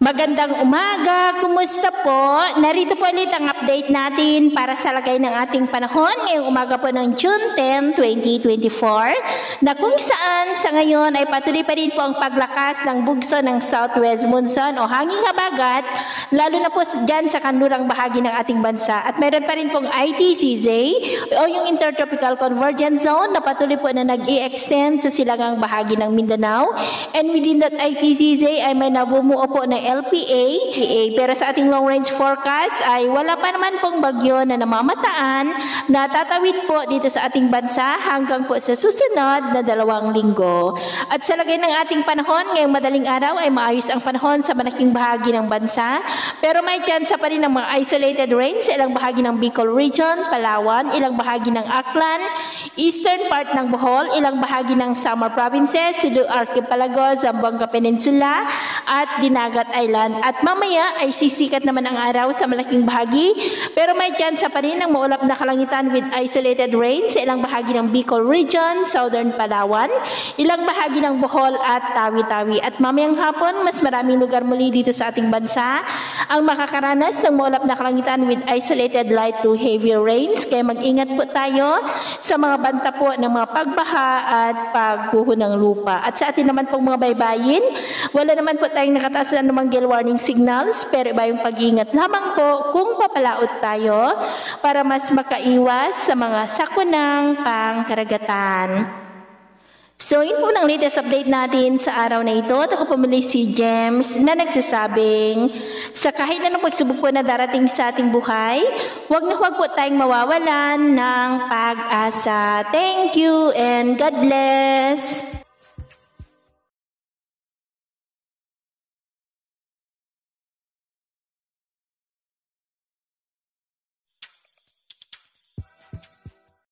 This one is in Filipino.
Magandang umaga, kumusta po? Narito po ulit ang update natin para sa lagay ng ating panahon ngayong umaga po ng June 10, 2024 na kung saan sa ngayon ay patuloy pa rin po ang paglakas ng bugso ng southwest monsoon o hanging habagat lalo na po dyan sa kanlurang bahagi ng ating bansa at mayroon pa rin pong ITCZ o yung Intertropical Convergence Zone na patuloy po na nag-i-extend sa silangang bahagi ng Mindanao and within that ITCZ ay may nabumuo po na LPA, pero sa ating long range forecast ay wala pa naman pong bagyo na namamataan na tatawid po dito sa ating bansa hanggang po sa susunod na 2 linggo. At sa lagay ng ating panahon, ngayong madaling araw ay maayos ang panahon sa malaking bahagi ng bansa, pero may chance pa rin ng mga isolated rains sa ilang bahagi ng Bicol Region, Palawan, ilang bahagi ng Aklan, eastern part ng Bohol, ilang bahagi ng Samar Provinces, Sulu Archipelago, Zamboanga Peninsula, at Dinagat Island. At mamaya ay sisikat naman ang araw sa malaking bahagi, pero may chance pa rin ng maulap na kalangitan with isolated rain sa ilang bahagi ng Bicol Region, Southern Palawan, ilang bahagi ng Bohol at Tawi-Tawi. At mamayang hapon, mas maraming lugar muli dito sa ating bansa ang makakaranas ng maulap na kalangitan with isolated light to heavy rains. Kaya mag-ingat po tayo sa mga banta po ng mga pagbaha at pagguho ng lupa. At sa atin naman pong mga baybayin, wala naman po tayong nakataas na namang gale warning signals, pero iba yung pag-iingat lamang po kung papalaot tayo para mas makaiwas sa mga sakunang pangkaragatan. So, yun po ng latest update natin sa araw na ito. At ako pumuli si James na nagsasabing sa kahit anong pagsubok po na darating sa ating buhay, huwag na huwag po tayong mawawalan ng pag-asa. Thank you and God bless!